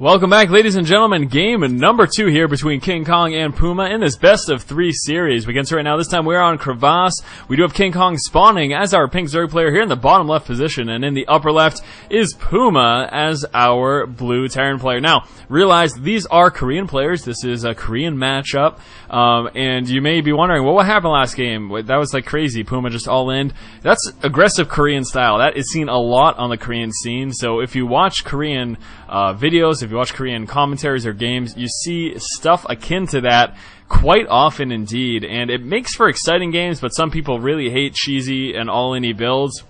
Welcome back, ladies and gentlemen. Game number 2 here between KingKong and PuMa in this best of 3 series. We can see right now, this time we're on Crevasse. We do have KingKong spawning as our pink Zerg player here in the bottom left position, and in the upper left is PuMa as our blue Terran player. Now, realize these are Korean players. This is a Korean matchup, and you may be wondering, well, what happened last game? That was like crazy. PuMa just all in. That's aggressive Korean style. That is seen a lot on the Korean scene. So if you watch Korean videos, if you watch Korean commentaries or games, you see stuff akin to that quite often indeed, and it makes for exciting games, but some people really hate cheesy and all-in-y builds.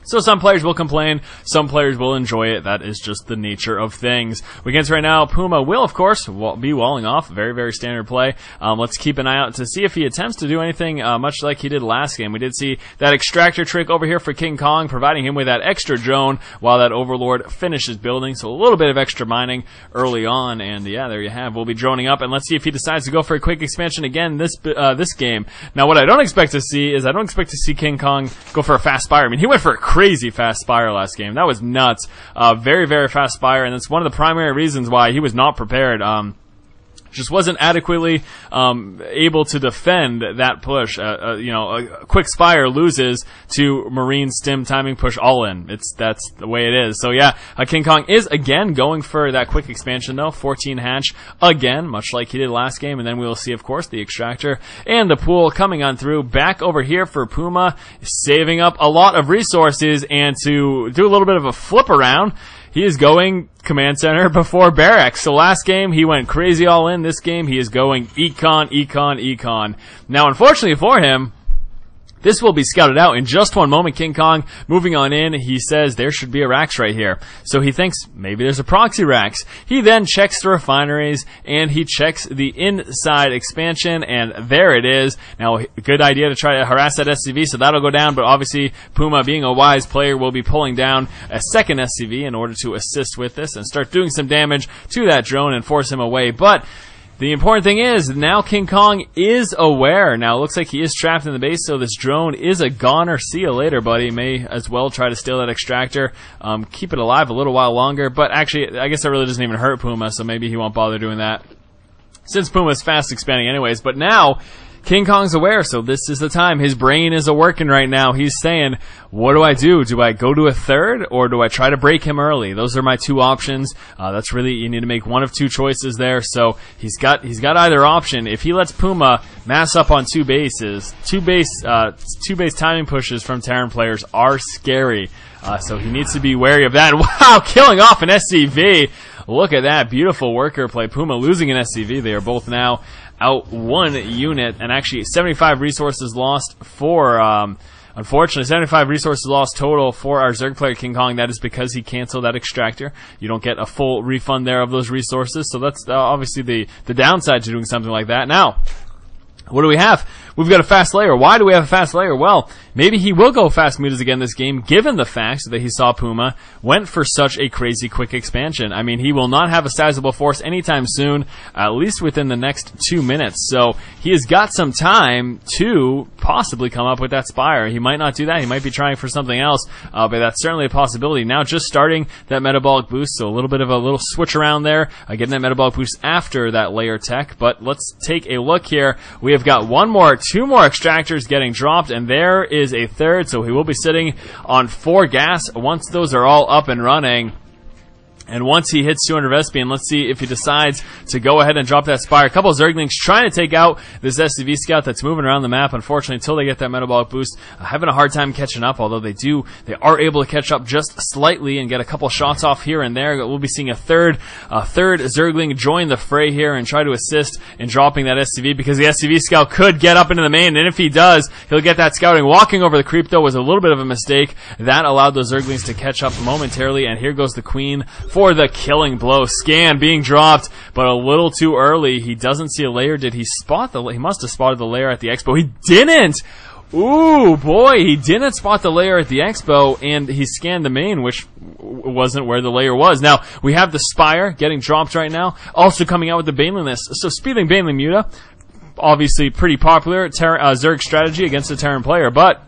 So some players will complain, some players will enjoy it. That is just the nature of things. We can see right now, PuMa will, of course, be walling off. Very, very standard play. Let's keep an eye out to see if he attempts to do anything much like he did last game. We did see that extractor trick over here for KingKong, providing him with that extra drone while that Overlord finishes building. So a little bit of extra mining early on, and yeah, there you have. We'll be droning up, and let's see if he decides to go for a quick expansion again this game. Now, what I don't expect to see is I don't expect to see KingKong go for a fast spire. I mean, he went for a crazy fast spire last game. That was nuts. Very, very fast spire, and that's one of the primary reasons why he was not prepared. Just wasn't adequately able to defend that push. A quick spire loses to Marine stim timing push all in. That's the way it is. So yeah, KingKong is again going for that quick expansion though. 14 hatch again, much like he did last game, and then we will see, of course, the extractor and the pool coming on through. Back over here for PuMa, saving up a lot of resources, and to do a little bit of a flip around, he is going command center before barracks. So last game, he went crazy all in. This game, he is going econ. Now, unfortunately for him, this will be scouted out in just one moment. KingKong moving on in. He says there should be a Rax right here. So he thinks maybe there's a proxy Rax. He then checks the refineries and he checks the inside expansion, and there it is. Now, good idea to try to harass that SCV, so that'll go down, but obviously PuMa, being a wise player, will be pulling down a second SCV in order to assist with this and start doing some damage to that drone and force him away. But the important thing is, now KingKong is aware. Now, it looks like he is trapped in the base, so this drone is a goner. See you later, buddy. May as well try to steal that extractor. Keep it alive a little while longer, but actually, I guess that really doesn't even hurt PuMa, so maybe he won't bother doing that, since PuMa is fast expanding anyways. But now, KingKong's aware, so this is the time. His brain is a-working right now. He's saying, what do I do? Do I go to a third, or do I try to break him early? Those are my two options. That's really, you need to make one of two choices there. So he's got either option. If he lets PuMa mass up on two base timing pushes from Terran players are scary. So he needs to be wary of that. And wow, killing off an SCV. Look at that beautiful worker play. PuMa losing an SCV. They are both now out one unit, and actually 75 resources lost for, unfortunately, 75 resources lost total for our Zerg player KingKong. That is because he canceled that extractor. You don't get a full refund there of those resources, so that's obviously the downside to doing something like that. Now, what do we have? We've got a fast layer. Why do we have a fast layer? Well, maybe he will go fast mutas again this game, given the fact that he saw PuMa went for such a crazy quick expansion. I mean, he will not have a sizable force anytime soon, at least within the next 2 minutes. So he has got some time to possibly come up with that spire. He might not do that. He might be trying for something else, but that's certainly a possibility. Now just starting that metabolic boost, so a little bit of a little switch around there, getting that metabolic boost after that layer tech. But let's take a look here. We have got two more extractors getting dropped, and there is a third, so he will be sitting on 4 gas once those are all up and running. And once he hits 200 Vespian, let's see if he decides to go ahead and drop that spire. A couple of Zerglings trying to take out this SCV scout that's moving around the map. Unfortunately, until they get that metabolic boost, having a hard time catching up, although they are able to catch up just slightly and get a couple shots off here and there. We'll be seeing a third Zergling join the fray here and try to assist in dropping that SCV, because the SCV scout could get up into the main, and if he does, he'll get that scouting. Walking over the creep, though, was a little bit of a mistake. That allowed those Zerglings to catch up momentarily, and here goes the Queen for the killing blow. Scan being dropped, but a little too early. He doesn't see a layer. Did he spot he must have spotted the layer at the expo. He didn't! Ooh, boy, he didn't spot the layer at the expo, and he scanned the main, which wasn't where the layer was. Now, we have the Spire getting dropped right now, also coming out with the Baneling list. So, speeding Baneling Muta, obviously pretty popular Zerg strategy against a Terran player, but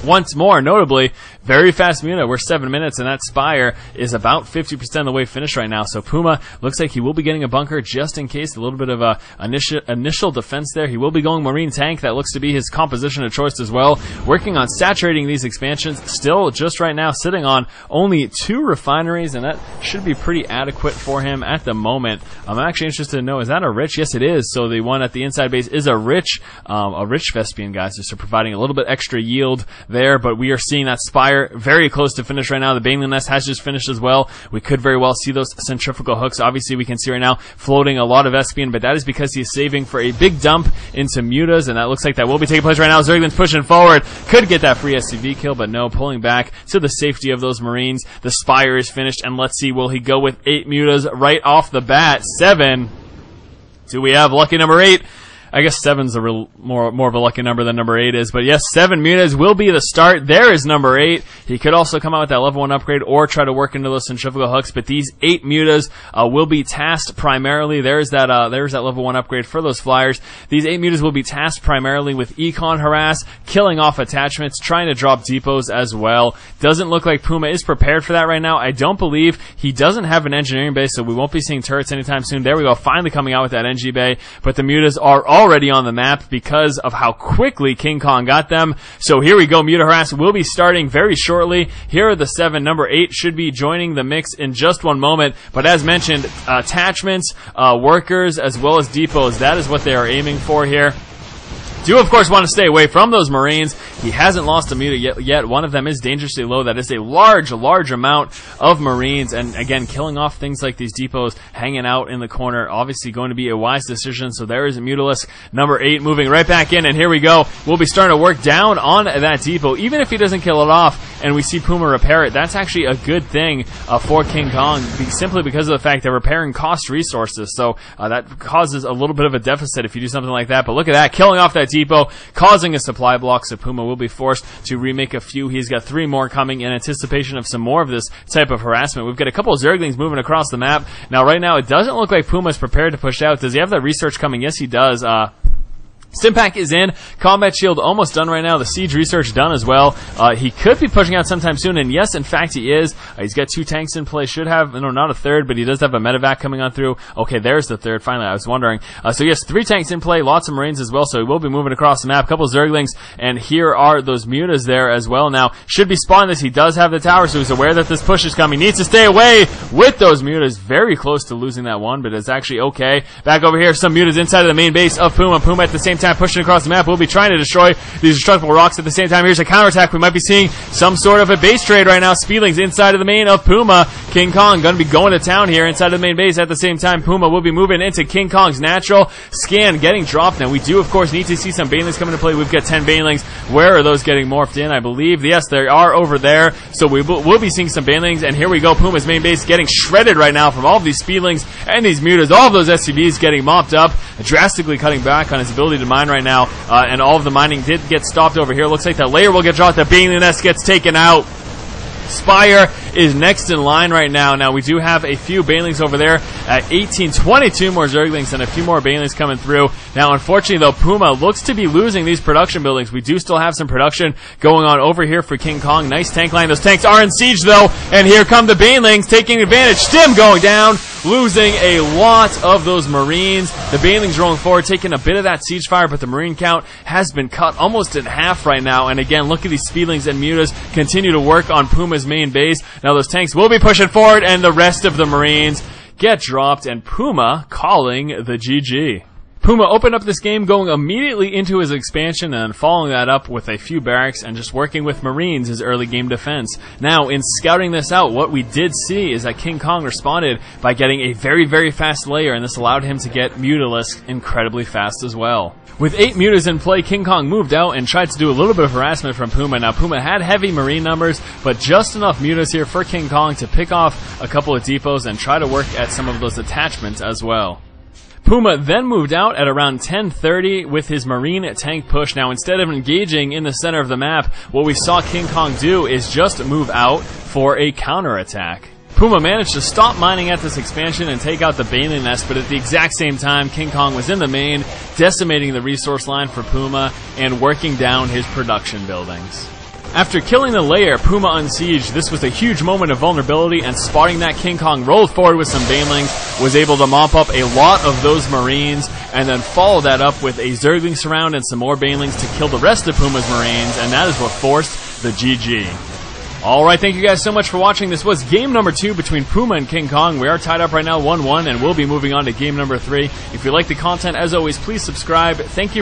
once more, notably, very fast Muna. We're 7 minutes, and that Spire is about 50% of the way finished right now. So PuMa looks like he will be getting a bunker just in case, a little bit of a initial defense there. He will be going Marine Tank. That looks to be his composition of choice as well. Working on saturating these expansions. Still, just right now, sitting on only 2 refineries, and that should be pretty adequate for him at the moment. I'm actually interested to know, is that a rich? Yes, it is. So the one at the inside base is a rich Vespian, guys, just providing a little bit extra yield there. But we are seeing that Spire very close to finish right now. The Baneling Nest has just finished as well. We could very well see those centrifugal hooks. Obviously, we can see right now floating a lot of Vespian, but that is because he's saving for a big dump into Mutas, and that looks like that will be taking place right now. Zergling's pushing forward. Could get that free SCV kill, but no, pulling back to the safety of those Marines. The Spire is finished, and let's see, will he go with 8 Mutas right off the bat? 7. Do we have lucky number 8? I guess 7's a real more of a lucky number than number 8 is. But yes, 7 Mutas will be the start. There is number 8. He could also come out with that level 1 upgrade or try to work into those centrifugal hooks. But these 8 Mutas will be tasked primarily. There's that level 1 upgrade for those flyers. These 8 Mutas will be tasked primarily with econ harass, killing off attachments, trying to drop depots as well. Doesn't look like PuMa is prepared for that right now. I don't believe he doesn't have an engineering base, so we won't be seeing turrets anytime soon. There we go, finally coming out with that NG bay. But the Mutas are already on the map because of how quickly KingKong got them. So here we go. Muta harass will be starting very shortly. Here are the 7. Number 8 should be joining the mix in just one moment. But as mentioned, attachments, workers, as well as depots, that is what they are aiming for here. Do, of course, want to stay away from those Marines. He hasn't lost a Muta yet. One of them is dangerously low. That is a large amount of Marines. And again, killing off things like these depots hanging out in the corner, obviously going to be a wise decision. So there is a Mutalisk. Number 8 moving right back in. And here we go. We'll be starting to work down on that depot. Even if he doesn't kill it off and we see PuMa repair it, that's actually a good thing for KingKong, simply because of the fact that repairing costs resources. So that causes a little bit of a deficit if you do something like that. But look at that. Killing off that depot, causing a supply block, so PuMa will be forced to remake a few. He's got 3 more coming in anticipation of some more of this type of harassment. We've got a couple of Zerglings moving across the map. Now, right now, it doesn't look like PuMa's prepared to push out. Does he have that research coming? Yes, he does. Stimpack is in. Combat Shield almost done right now. The Siege research done as well. He could be pushing out sometime soon, and yes, in fact, he is. He's got 2 tanks in play. Should have, no, not a third, but he does have a medevac coming on through. Okay, there's the third. Finally, I was wondering. So yes, 3 tanks in play. Lots of Marines as well, so he will be moving across the map. Couple Zerglings, and here are those Mutas there as well. Now, should be spawning this. He does have the tower, so he's aware that this push is coming. Needs to stay away with those Mutas. Very close to losing that one, but it's actually okay. Back over here, some Mutas inside of the main base of PuMa. PuMa at the same time pushing across the map. We'll be trying to destroy these destructible rocks at the same time. Here's a counterattack. We might be seeing some sort of a base trade right now. Speedlings inside of the main of PuMa. KingKong going to be going to town here inside of the main base. At the same time, PuMa will be moving into KingKong's natural. Scan getting dropped. Now, we do, of course, need to see some Banelings come into play. We've got 10 Banelings. Where are those getting morphed in? I believe, yes, they are over there. So we'll be seeing some Banelings. And here we go. PuMa's main base getting shredded right now from all of these Speedlings and these Mutas. All of those SCVs getting mopped up, drastically cutting back on his ability to mine right now. And all of the mining did get stopped over here. Looks like that layer will get dropped. The Baneling Nest gets taken out. Spire is next in line right now. Now, we do have a few Banelings over there at 18, 22 more Zerglings and a few more Banelings coming through. Now, unfortunately, though, PuMa looks to be losing these production buildings. We do still have some production going on over here for KingKong. Nice tank line. Those tanks are in siege, though, and here come the Banelings taking advantage. Stim going down, losing a lot of those Marines. The Banelings rolling forward, taking a bit of that siege fire, but the Marine count has been cut almost in half right now. And again, look at these Speedlings and Mutas continue to work on PuMa's main base. Now those tanks will be pushing forward, and the rest of the Marines get dropped, and PuMa calling the GG. PuMa opened up this game going immediately into his expansion and following that up with a few barracks and just working with Marines as early game defense. Now, in scouting this out, what we did see is that KingKong responded by getting a very, very fast layer, and this allowed him to get Mutalisk incredibly fast as well. With 8 Mutas in play, KingKong moved out and tried to do a little bit of harassment from PuMa. Now, PuMa had heavy Marine numbers, but just enough Mutas here for KingKong to pick off a couple of depots and try to work at some of those attachments as well. PuMa then moved out at around 10:30 with his Marine tank push. Now, instead of engaging in the center of the map, what we saw KingKong do is just move out for a counterattack. PuMa managed to stop mining at this expansion and take out the Baneling Nest, but at the exact same time, KingKong was in the main, decimating the resource line for PuMa and working down his production buildings. After killing the lair, PuMa unsieged. This was a huge moment of vulnerability, and spotting that, KingKong rolled forward with some banelings, was able to mop up a lot of those marines, and then follow that up with a Zergling surround and some more banelings to kill the rest of PuMa's marines, and that is what forced the GG. Alright, thank you guys so much for watching. This was game number 2 between PuMa and KingKong. We are tied up right now 1-1, and we'll be moving on to game number 3. If you like the content, as always, please subscribe. Thank you for